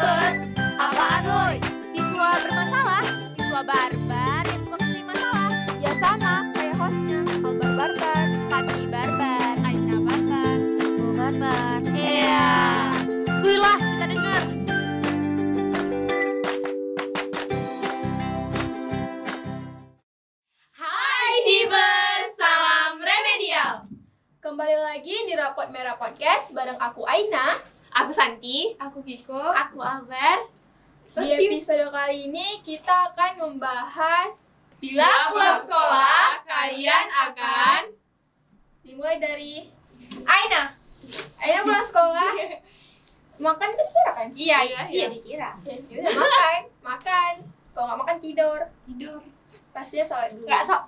Siber, apaan woi? Siswa bermasalah, siswa barbar yang suka kasih masalah. Ya sama, kayak hostnya. Albar Barbar, Santi barbar, Aina barbar. Barbar. Iya. Wih kita dengar. Hai Siber, salam remedial. Kembali lagi di Rapot Merah Podcast bareng aku Aina, Aku Santi. aku Kiko. Aku Alber. Di episode kali ini kita akan membahas Bila pulang sekolah, kalian akan dimulai dari Aina. Aina pulang sekolah. Makan itu dikira kan? Iya, Iya. dikira. Ya udah makan. Kalau nggak makan tidur. Pastinya sholat dulu. Enggak sok.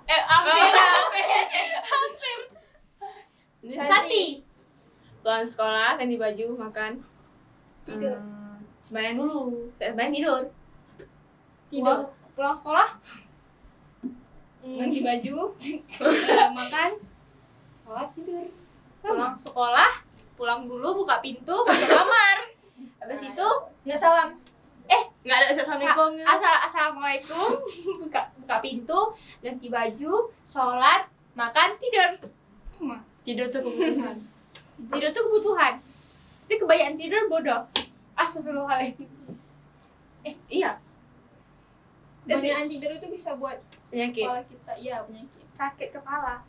Santi. Pulang sekolah, ganti baju, makan. Tidur. Sembahyang dulu. Sembahyang tidur. Tidur. Pulang sekolah, ganti baju, makan, sholat, tidur. Pulang sekolah, pulang dulu, buka pintu, masuk kamar. Habis itu Nggak salam. Nggak ada assalamualaikum. gitu. assalamualaikum, buka pintu, ganti baju, sholat, makan, tidur. Tidur tuh kebutuhan. Tidur tuh kebutuhan. Tapi kebanyakan tidur bodoh. Astagfirullahaladzim. Iya. Kebanyakan tidur itu bisa buat Penyakit. kepala kita. Iya, penyakit. Sakit kepala.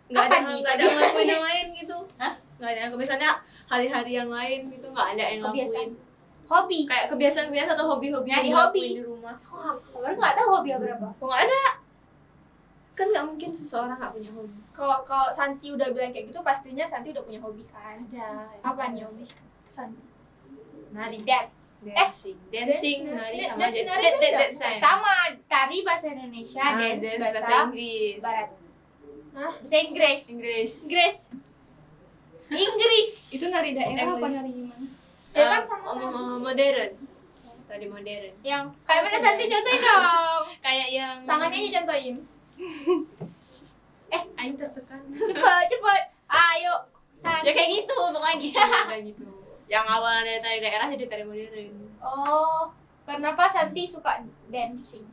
Nggak Apa ada nih? nggak ada ngelakuin yang lain gitu. Hah? Nggak ada. Misalnya hari-hari yang lain gitu nggak ada yang Kebiasaan. ngelakuin. Hobi. Kayak kebiasaan-kebiasaan atau hobi-hobi Nyari yang hobi. dilakuin di rumah. Baru nggak tahu hobi berapa. Oh nggak ada. Kan nggak mungkin seseorang nggak punya hobi. Kalau Santi udah bilang kayak gitu, pastinya Santi udah punya hobi kan? Ada. Apa nih hobi Santi? Nari, Dance. dancing, nari sama dance, nari dance, beda. dance, Sama tari bahasa Indonesia, dance bahasa Inggris. Barat. Hah? Bahasa Inggris. Inggris. Inggris. Itu nari daerah apa English. nari gimana? Ya kan sama Modern. Tadi modern. Yang kayak mana Santi contohin dong. Kayak yang tangannya aja contohin. Aing tertekan. Cepet. Ayo. Santi. Ya kayak gitu, pokoknya gitu, udah gitu. Yang awalnya dari tari daerah jadi tari modern. Oh, kenapa Santi suka dancing?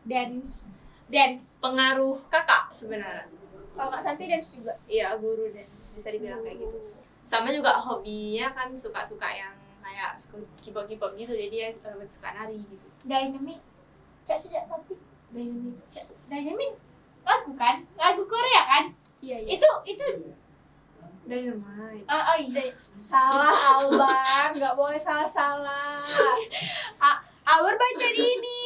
Dance. Pengaruh kakak sebenarnya. Kalau Kak Santi dance juga. Iya, guru dance bisa dibilang kayak gitu. Sama juga hobinya kan suka-suka yang kayak K-pop gitu, jadi ya suka nari gitu. Dynamic. Cak sejak Santi. Dynamic. Dynamic lagu kan? Lagu Korea kan? Iya. Itu Dynamite. oh iya. Salah Albar, nggak boleh salah. Alur baca di ini.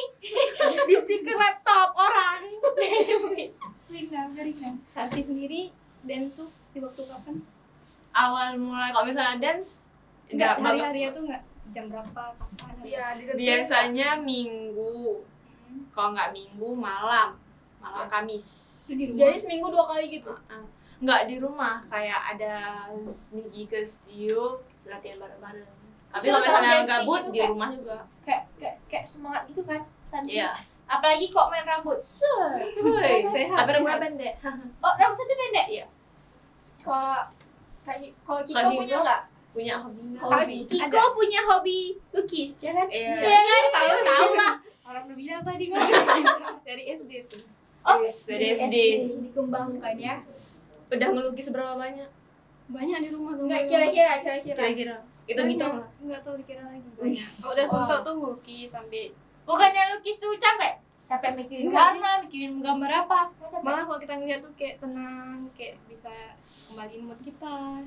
Di stiker laptop orang. Ringan. Santi sendiri dance tuh di waktu kapan? Awal mulai kalau misalnya dance Enggak, banget. hari-harinya tuh enggak jam berapa, kapan? Iya, di detik. Biasanya minggu. Kalau nggak minggu malam Kamis. Itu di rumah. Jadi seminggu 2 kali gitu. Nggak di rumah, kayak ada pergi ke studio latihan bareng-bareng. Tapi Seru kalau tau misalnya dancing gabut itu di kayak- rumah juga. Kayak semangat gitu kan Santi. Iya. Apalagi kok main rambut. Sehat, Tapi rambutnya sehat. pendek. Oh, rambut Santi pendek. Kalau Kiko Kalau punya Kiko? nggak? Punya hobi nggak? Hobi. Kiko punya hobi lukis, ya kan? Iya. Iya kan? Tahu lah. Orang udah bilang tadi dari SD tuh. Oh, Dari SD. Dikembangkan ya. Udah ngelukis berapa banyak? Banyak di rumah Enggak Iya. gambar. kira-kira. Itu gitu lah. Enggak tahu dikira lagi. Wih. Kalau udah suntuk tuh lukis sampai Bukannya lukis tuh capek? Capek mikirin Enggak warna, mikirin gambar apa? malah kalau kita ngeliat tuh kayak tenang, kayak bisa kembaliin mood kita.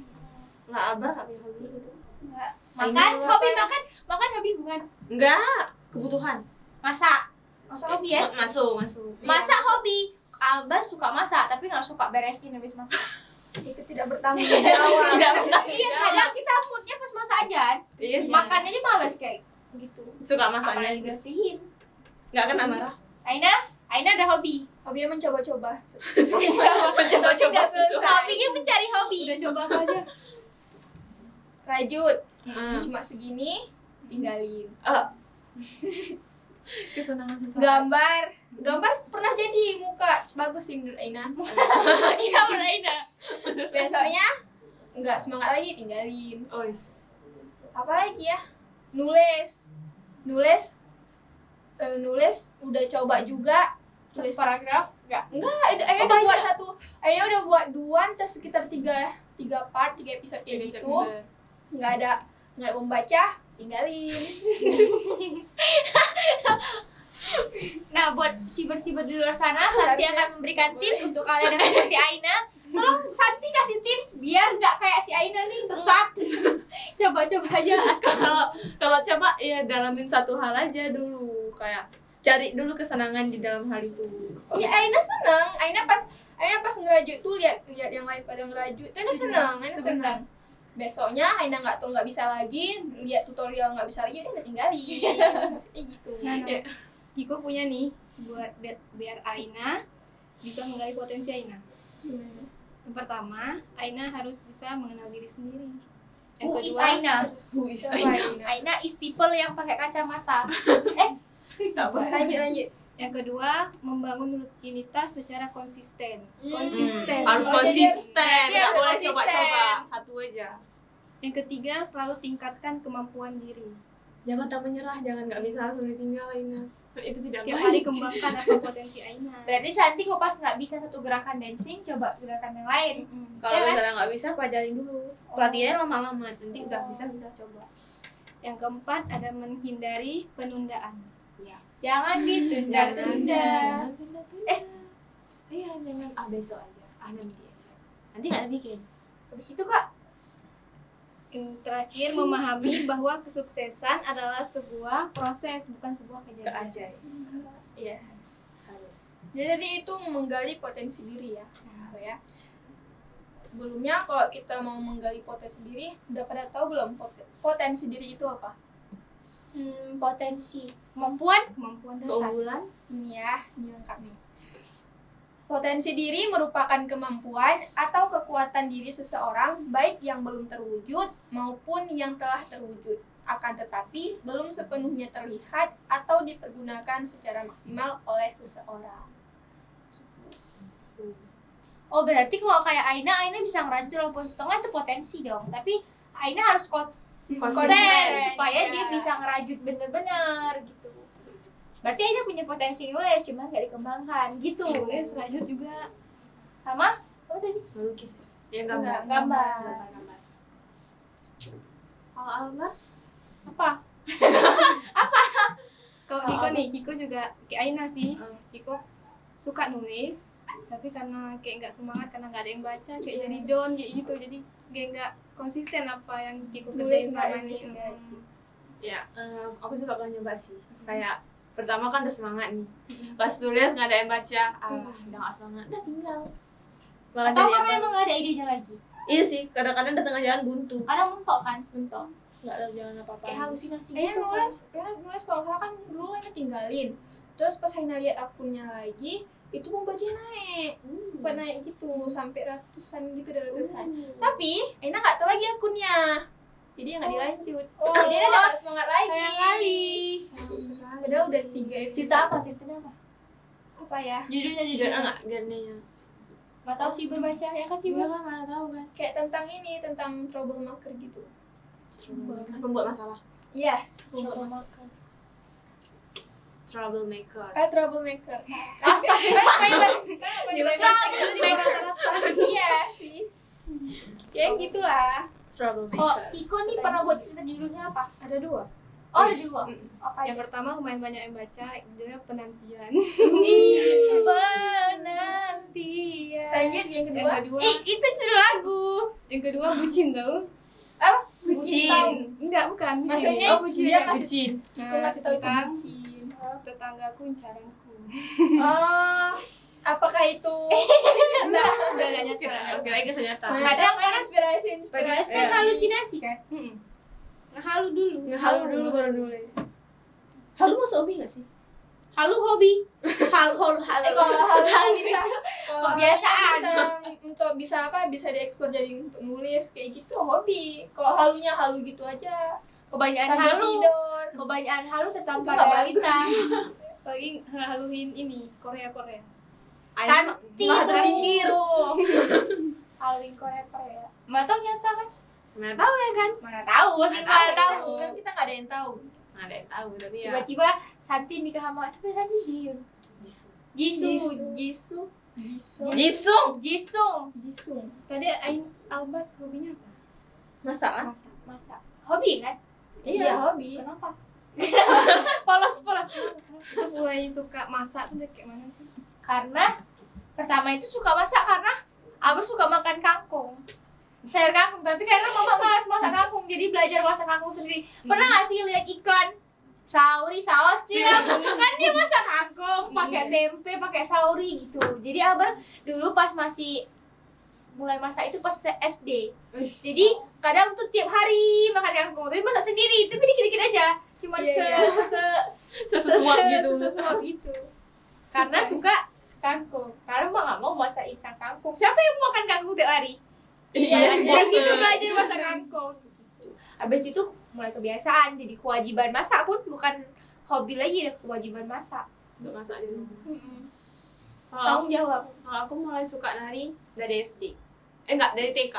Nggak abah nggak punya hobi gitu. Enggak. Ini Makan, juga hobi apa? makan hobi bukan? Enggak. Kebutuhan. Masak hobi ya? Masuk. Masak hobi. Alba suka masak, tapi nggak suka beresin habis masak. Itu tidak bertanggung jawab. Tidak pernah. Iya, kadang kita moodnya pas masak aja. Iya sih. Makan aja males kayak gitu. Suka Apalagi masaknya. bersihin. Nggak kena marah. Aina ada hobi. Hobinya mencoba-coba. Mencoba-coba. Nggak selesai. Hobinya mencari hobi. Udah coba apa aja? Rajut. Hmm. Cuma segini, tinggalin. Kesenangan sesaat. Gambar pernah jadi muka bagus sih menurut Aina. Iya, bener Aina. Besoknya nggak semangat lagi, tinggalin. Ois. Apa lagi ya? nulis udah coba juga Tulis paragraf enggak? Ayah udah buat satu, Ayah udah buat 2 terus sekitar 3 episode kayak gitu. Nggak ada membaca, tinggalin. Nah, buat siber-siber di luar sana, Santi akan memberikan tips untuk kalian yang seperti Aina. Tolong Santi kasih tips biar nggak kayak si Aina nih sesat. Coba-coba aja. Kalau coba ya dalamin satu hal aja dulu, kayak cari dulu kesenangan di dalam hal itu. Iya, Aina seneng. Aina pas ngerajut tuh lihat yang lain pada ngerajut, Aina seneng. Besoknya Aina nggak bisa lagi, lihat tutorial nggak bisa lagi, udah tinggalin. Kayak gitu. Nah, Kiko punya nih buat biar Aina bisa menggali potensi Aina. Yang pertama, Aina harus bisa mengenal diri sendiri. Yang Who is kedua, Aina? Aina. Aina is people yang pakai kacamata. Lanjut. Yang kedua, membangun rutinitas secara konsisten. Harus konsisten, Iya, nggak boleh konsisten. coba-coba satu aja. Yang ketiga, selalu tingkatkan kemampuan diri. Jangan tak menyerah, jangan nggak bisa langsung ditinggal Aina. Itu tidak Tiap baik. hari kembangkan apa potensi Aina. Berarti Santi kok pas nggak bisa satu gerakan dancing, coba gerakan yang lain. Kalau Ya kan? misalnya nggak bisa, pelajarin dulu. Pelatihannya lama-lama, nanti udah bisa udah coba. Yang keempat, ada menghindari penundaan. Jangan ditunda-tunda. Iya, jangan besok aja. Nanti aja. Nanti nggak bikin. Habis itu Kak, Yang terakhir, memahami bahwa kesuksesan adalah sebuah proses, bukan sebuah kejadian. Keajaiban. Iya. Harus. Jadi itu menggali potensi diri ya. Sebelumnya kalau kita mau menggali potensi diri, udah pada tahu belum potensi diri itu apa? potensi, kemampuan dasar. Keunggulan. Ini ya, ini lengkap nih. Potensi diri merupakan kemampuan atau kekuatan diri seseorang baik yang belum terwujud maupun yang telah terwujud, akan tetapi belum sepenuhnya terlihat atau dipergunakan secara maksimal oleh seseorang. Oh berarti kalau kayak Aina bisa ngerajut walaupun setengah itu potensi dong. Tapi Aina harus konsisten supaya ya. dia bisa ngerajut bener-bener gitu. Berarti Aina punya potensi nulis, cuman nggak dikembangkan gitu. Nulis, rajut juga. Sama? Apa tadi? Melukis. Ya Enggak, gambar. gambar. Al-Albar. Apa? Kalau Kiko nih, Kiko juga kayak Aina sih. Kiko suka nulis, tapi karena kayak nggak semangat karena nggak ada yang baca, kayak jadi down kayak gitu. Jadi kayak nggak konsisten apa yang Kiko kerjain selama ini. Ya, aku juga pernah nyoba sih. Kayak pertama kan udah semangat nih. Pas tulis nggak ada yang baca, udah nggak semangat, udah tinggal. Malah Atau jadi karena apa? emang nggak ada idenya lagi? Iya sih, kadang-kadang di tengah jalan buntu. Kadang mentok kan? Mentok. Nggak ada jalan apa-apa. Kayak halusinasi Aina gitu. nulis kalau nggak salah kan dulu Aina tinggalin. Terus pas Aina lihat akunnya lagi, itu pembacanya naik. Sempat naik gitu, sampai ratusan gitu, ada ratusan. Tapi Aina nggak tahu lagi akunnya. Jadi nggak dilanjut. Jadi Aina udah nggak semangat lagi. Sayang kali. Padahal udah 3 episode. Sisa apa? Ceritanya apa? Apa ya? Judulnya nggak jadinya. Nggak tahu sih berbaca ya kan sih Iya kan, mana tahu kan. Kayak tentang ini, tentang troublemaker gitu. Pembuat masalah. Yes, Troublemaker. Troublemaker. troublemaker. Troublemaker. Iya sih. Ya gitulah. Troublemaker. Oh, Iko nih pernah buat cerita judulnya apa? Ada 2. Oh, ada 2. Apa Yang aja? pertama lumayan banyak yang baca, judulnya penantian. Penantian. Lanjut yang kedua. Yang kedua, Itu judul lagu. yang kedua bucin tau? Bucin. Enggak, bukan. bucin. Maksudnya Oh, bucin. dia ya. kasih Bucin. Iko ngasih tahu itu tentang bucin. tetanggaku incaranku. Oh, apakah itu? Udah gak nyata. Kira-kira ternyata. Kadang kan inspirasi. Padahal kan halusinasi kan? Ngehalu dulu. Ngehalu dulu baru nulis. Halu masuk hobi nggak sih? Halu hobi. Halu. Kalau hal bisa, Kebiasaan. untuk bisa apa? Bisa diekspor jadi untuk nulis kayak gitu hobi. Kalau halunya halu gitu aja. Kebanyakan Sambil halu. tidur. Kebanyakan halu tentang Itu nggak realita. Lagi ngehaluin ini, Korea. Santi Mah tersingkir. tuh. Haluin Korea. Nggak tahu nyata kan? Mana tahu ya kan? Mana tahu sih, Mana mana tahu. tahu. Kan kita nggak ada yang tahu. Nggak ada yang tahu tapi ya. Tiba-tiba Santi nikah sama siapa tadi? Jisung. Jisung. Jisung. Tadi Albert hobinya apa? Masakan? Masak. Hobi kan? Iya, hobi. Kenapa? Polos-polos. Itu mulai suka masak tuh kayak mana sih? Karena pertama itu suka masak karena Albert suka makan kangkung. Sayur kangkung, tapi karena mama malas masak kangkung, jadi belajar masak kangkung sendiri. Pernah nggak sih lihat iklan sauri saus dia kan dia masak kangkung pakai tempe, pakai sauri gitu. Jadi Albert dulu pas masih mulai masak itu pas SD. Jadi kadang tuh tiap hari makan kangkung, tapi masak sendiri, tapi dikit-dikit aja. Cuma Sesuap gitu. sesuap gitu. Karena suka kangkung. Karena mah nggak mau masak ikan kangkung. Siapa yang mau makan kangkung tiap hari? Iya, Dari situ belajar masak kangkung. Habis itu mulai kebiasaan, jadi kewajiban masak pun bukan hobi lagi, kewajiban masak. Untuk masak di rumah. Kalau Tanggung jawab. kalau aku mulai suka nari dari SD. Enggak, dari TK.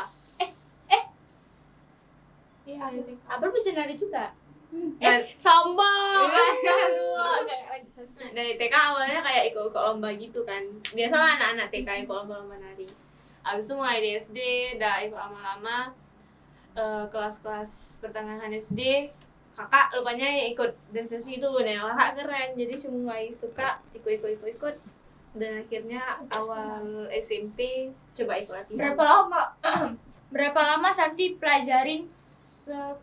Iya, dari TK. Abang bisa nari juga. Dan Sombong. dari TK awalnya kayak ikut lomba gitu kan. Biasalah anak-anak TK ikut lomba nari. Habis itu mulai di SD, udah ikut lama-lama. Kelas-kelas pertengahan SD, kakak rupanya ikut dance itu, dan kakak keren. Jadi cuma mulai suka ikut. Dan akhirnya awal SMP coba ikut latihan. Berapa lama Santi pelajarin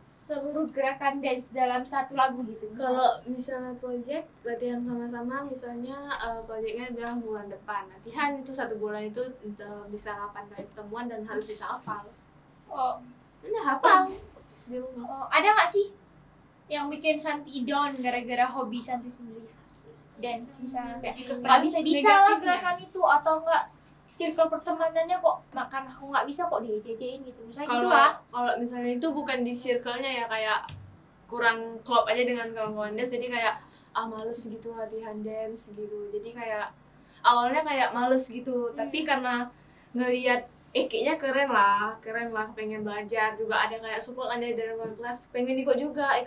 seluruh gerakan dance dalam satu lagu gitu? Kalau misalnya project latihan sama-sama, misalnya projectnya bilang bulan depan latihan itu 1 bulan itu bisa 8 kali pertemuan dan harus bisa hafal. Oh, Ini hafal di rumah. ada nggak sih yang bikin Santi down gara-gara hobi Santi sendiri? Dance misalnya kayak nggak bisa lah gerakan itu, atau enggak circle pertemanannya kok makan aku nggak bisa kok dijejein gitu misalnya gitulah. Kalau misalnya itu bukan di circle-nya ya, kayak kurang klop aja dengan kawan-kawan dance, jadi kayak males gitu latihan dance gitu. Jadi kayak awalnya kayak males gitu, tapi karena ngelihat kayaknya keren lah, pengen belajar juga, ada kayak support ada dari kelas, pengen ikut juga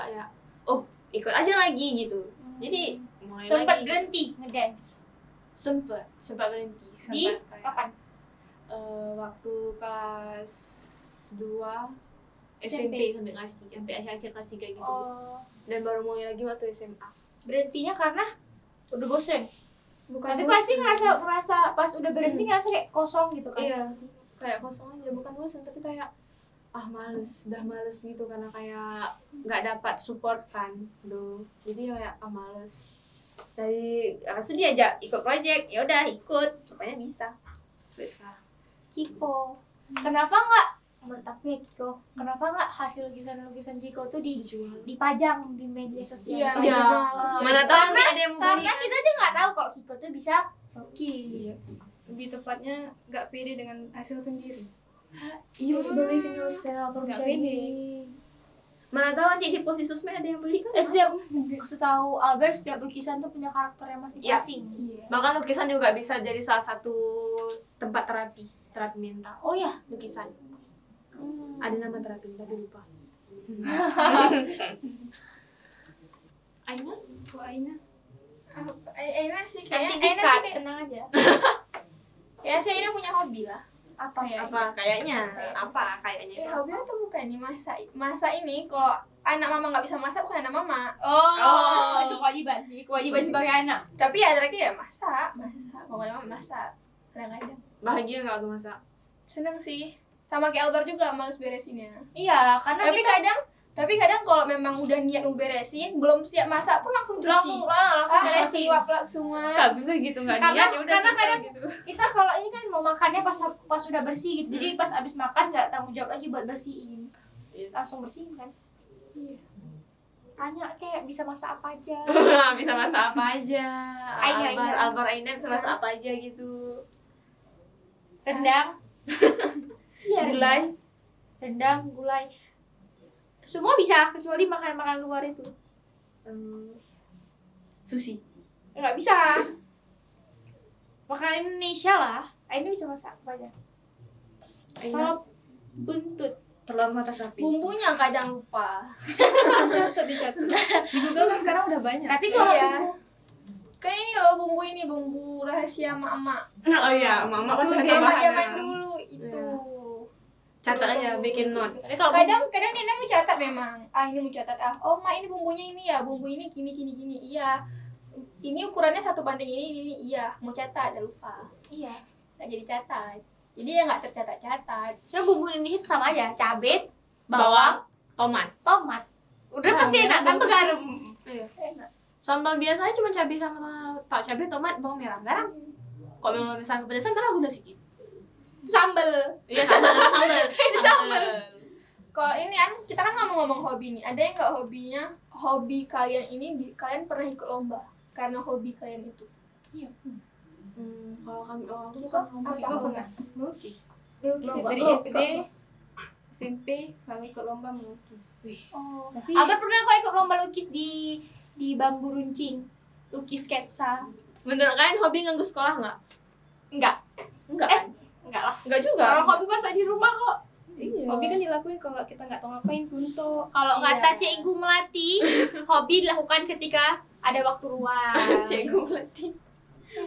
ya. Oh, ikut aja lagi gitu. Jadi mulai Sempat lagi. berhenti ngedance Sempat berhenti. di Kayak, kapan? waktu kelas 2 SMP sampai kelas 3, sampai akhir kelas 3 gitu. Oh, Dan baru mulai lagi waktu SMA. berhentinya karena udah bosen. Bukan Tapi bosen. pasti ngerasa pas udah berhenti ngerasa kayak kosong gitu kan? Iya, kayak kosong aja, bukan bosan tapi kayak udah males gitu karena kayak nggak dapat support kan, jadi kayak males. Dari langsung diajak ikut project, ya udah ikut, rupanya bisa. Sampai sekarang. Kiko, kenapa nggak menurut aku ya Kiko, kenapa nggak hasil lukisan Kiko tuh dipajang di media sosial? Iya. Mana tahu nanti ada yang mau beli. Karena kita aja nggak tahu kalau Kiko tuh bisa lukis. Lebih tepatnya nggak pede dengan hasil sendiri. You must believe in yourself, Nggak percaya pede. diri. Mana tahu nanti di posisi sosmed ada yang beli kan? Setiap setahu Albert setiap lukisan tuh punya karakter yang masing-masing. Iya. Bahkan lukisan juga bisa jadi salah satu tempat terapi mental. Oh ya, Lukisan. Ada nama terapi tapi lupa. Aina? Kok Aina? Aina sih nanti kayaknya dikat, kayak tenang aja. ya sih Aina punya hobi lah. Apa ya? Apa kayaknya? Apa kayaknya? Hobi atau bukan nih masak ini kalau anak mama nggak bisa masak bukan anak mama. Oh, itu kewajiban sih, kewajiban sebagai anak. Tapi ya ada lagi ya masak. Kalau nggak ada mama masak. Kadang-kadang. Bahagia nggak waktu masak? Seneng sih. Sama kayak Albert juga males beresinnya. Iya, karena Tapi kadang kalau memang udah niat mau beresin, belum siap masak pun langsung cuci. langsung beresin. Suap semua. Tapi begitu nggak Karena- niat ya udah karena tinggal kadang- gitu. Kita kalau ini kan mau makannya pas udah bersih gitu. Jadi pas abis makan nggak tanggung jawab lagi buat bersihin. Langsung bersihin kan. Iya. Tanya kayak bisa masak apa aja. Bisa masak apa aja. Aina. Albar Aina bisa masak apa aja gitu. Rendang. Iya, Gulai. rendang, gulai. Semua bisa kecuali makan-makan luar itu. Sushi. Nggak bisa. Makanan Indonesia lah. Aina bisa masak apa aja. Aina. Sop buntut. telur mata sapi. Bumbunya kadang lupa. Dicatat. Di Google kan sekarang udah banyak. Tapi kalau Iya. bumbu Kan ini loh bumbu rahasia emak-emak. Oh iya, mama pasti ada Itu Zaman tambahannya. dulu itu. Catat aja, bikin note. tapi kalau Kadang Nina mau catat memang. Ini mau catat oh mak ini bumbunya ini ya, bumbu ini gini. Iya. Ini ukurannya 1 banding ini. Iya, mau catat ada lupa. iya. Nggak jadi catat. Jadi ya nggak tercatat-catat. Soalnya bumbu Indonesia itu sama aja, cabai, Bawang, tomat. tomat. Udah Nah, pasti enak, merah tambah garam. Iya. Enak. Sambal biasanya cuma cabai sama cabai, tomat, bawang merah, garam. Kok memang misalnya kepedesan malah gula sedikit. Sambel. Iya, sambal. Ini sambel. Kalau ini kan kita kan ngomong-ngomong hobi nih. Ada yang nggak hobinya? Hobi kalian ini kalian pernah ikut lomba karena hobi kalian itu. Kalau aku Kiko, kan apa? Kiko pernah melukis. Lomba. Dari Oh, SD, SMP selalu ikut lomba melukis. Oh. Tapi Abang pernah kok ikut lomba lukis di bambu runcing, lukis sketsa. menurut kalian hobi nganggu sekolah nggak? Enggak, Enggak kan? enggak lah. Enggak juga. Kalau hobi masa di rumah kok. Iya. hobi kan dilakuin kalau kita nggak tahu ngapain suntuk. Kalau Iya. kata Cikgu Melati, hobi dilakukan ketika ada waktu luang. Cikgu melatih.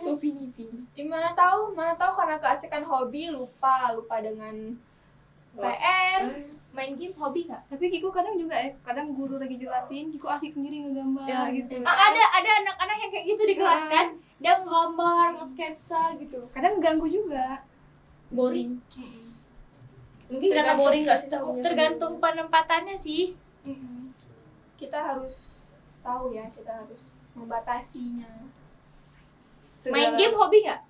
Hobi nipi. Mana tahu karena keasikan hobi lupa dengan PR. Main game hobi nggak? Tapi Kiko kadang juga kadang guru lagi jelasin, Kiko asik sendiri ngegambar Ya, gitu. Ada anak-anak yang kayak gitu di kelas kan? Dia ngegambar, nge-sketsa gitu. Kadang ganggu juga. Boring. Mungkin karena boring nggak sih sama Tergantung penempatannya sih. Kita harus tahu ya, kita harus membatasinya. Main game hobi nggak?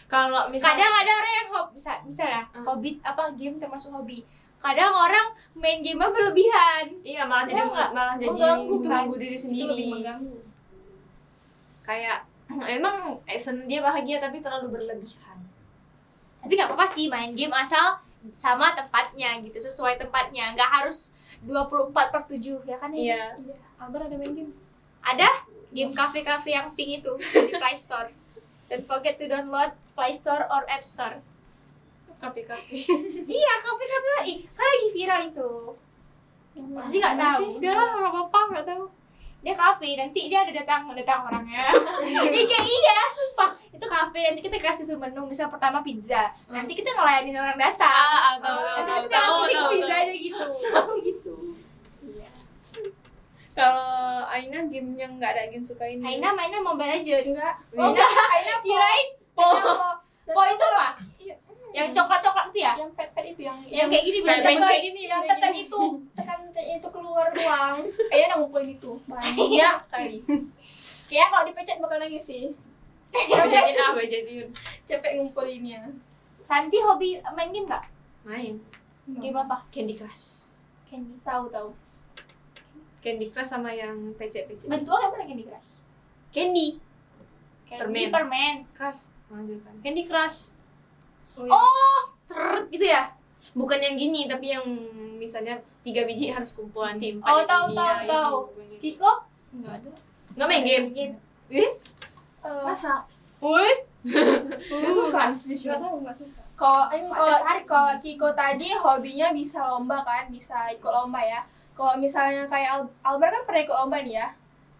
Kalau misalnya Kadang ada orang yang hobi, misalnya hobi apa game termasuk hobi. Kadang orang main game berlebihan. iya malah jadi Enggak. malah jadi Mengganggu kan? mengganggu diri Itu sendiri. lebih mengganggu. Kayak emang dia bahagia tapi terlalu berlebihan. Tapi nggak apa-apa sih main game asal sama tempatnya gitu, sesuai tempatnya. Nggak harus 24/7 ya kan? Iya. Albar ada main game? Ada game kafe-kafe yang pink itu di Play Store. Don't forget to download Play Store or App Store. Kafe-kafe. Iya, kafe-kafe kan lagi viral itu. Pasti nggak tahu. Udah lah, nggak apa-apa, nggak tahu. Dia kafe, nanti dia ada datang orangnya. Jadi kayak iya, sumpah. Itu kafe, nanti kita kasih menu, misal pertama pizza. Nanti kita ngelayanin orang datang. Nanti kita pilih pizza aja gitu. Gitu. Iya. Kalau Aina game yang nggak ada game sukain. Aina mainnya Mobile Legends enggak? Oh, enggak, Aina Kirain Po itu apa? Yang coklat-coklat itu ya? yang pet itu yang Yang kayak gini Kayak bener-bener kayak gini. yang tekan itu keluar ruang. Kayaknya udah ngumpulin itu banyak kali. Kayaknya kalau dipencet bakal nangis sih. Bajatin bajatin. Capek ngumpulinnya. Santi hobi main game nggak? Main Game apa? Candy Crush. Candy. Tahu. Candy Crush sama yang PC. Bentuknya apa Candy Crush? Candy Candy Permen. permen. Crush. Menghasilkan. Candy Crush. Oh, gitu ya? Bukan yang gini tapi yang misalnya 3 biji harus kumpul nanti 4 Oh, tahu. Kiko? Enggak ada. Nggak main game. Masa? Woi. Enggak suka. Spesial. Enggak tahu, enggak suka. Kalau Kiko tadi hobinya bisa lomba kan, bisa ikut lomba ya. Kalau misalnya kayak Albar kan pernah ikut lomba nih ya.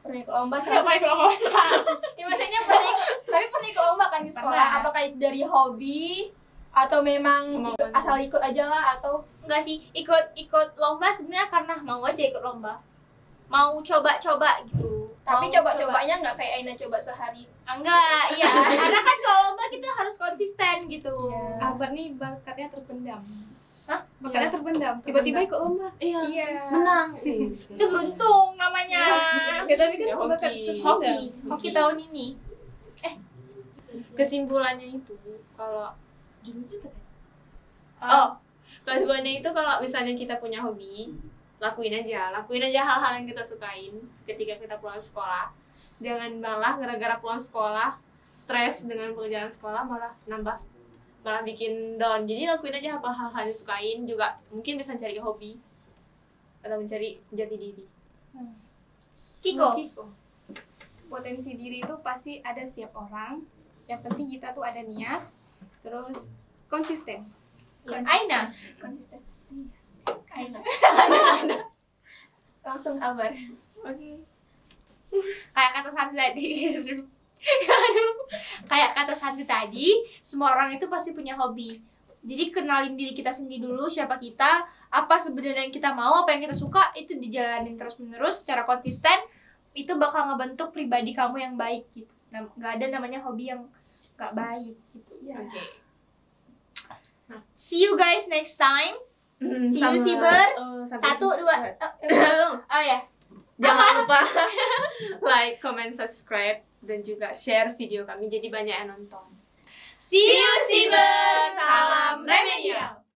Pernah ikut lomba Siapa yang kalau masa? Ya maksudnya pernah ikut lomba kan di sekolah. Pernah. Apakah dari hobi atau memang Kemauan. asal ikut aja lah atau Enggak sih, ikut lomba sebenarnya karena mau aja ikut lomba. Mau coba-coba gitu. tapi Mau coba-cobanya nggak kayak Aina coba sehari. Enggak, iya. Karena kan kalau lomba kita harus konsisten gitu. Iya. Albar nih bakatnya terpendam. Hah? Bakatnya terpendam. Tiba-tiba ikut lomba. Iya. Iya. Menang. Itu beruntung namanya. Ya, tapi kan Ya, bakat hoki. terpendam. Hoki tahun ini. Kesimpulannya itu kalau kesimpulannya itu kalau misalnya kita punya hobi, lakuin aja hal-hal yang kita sukain ketika kita pulang sekolah. Jangan malah gara-gara pulang sekolah stres dengan pekerjaan sekolah malah bikin down. Jadi lakuin aja apa hal-hal yang sukain, juga mungkin bisa mencari hobi atau mencari jati diri. Kiko. Potensi diri itu pasti ada setiap orang. Yang penting kita tuh ada niat, terus konsisten. Aina. Konsisten. Aina. Langsung Albar. Oke. Kayak kata Santi tadi. Aduh. Kayak kata Santi tadi, semua orang itu pasti punya hobi. Jadi kenalin diri kita sendiri dulu, siapa kita, apa sebenarnya yang kita mau, apa yang kita suka, itu dijalanin terus-menerus secara konsisten. Itu bakal ngebentuk pribadi kamu yang baik gitu. Nah, gak ada namanya hobi yang gak baik gitu. Ya. Oke. See you guys next time. See you, Siber. 1, 2. Oh ya. Jangan lupa like, comment, subscribe, dan juga share video kami jadi banyak yang nonton. See you, Siber. Salam remedial.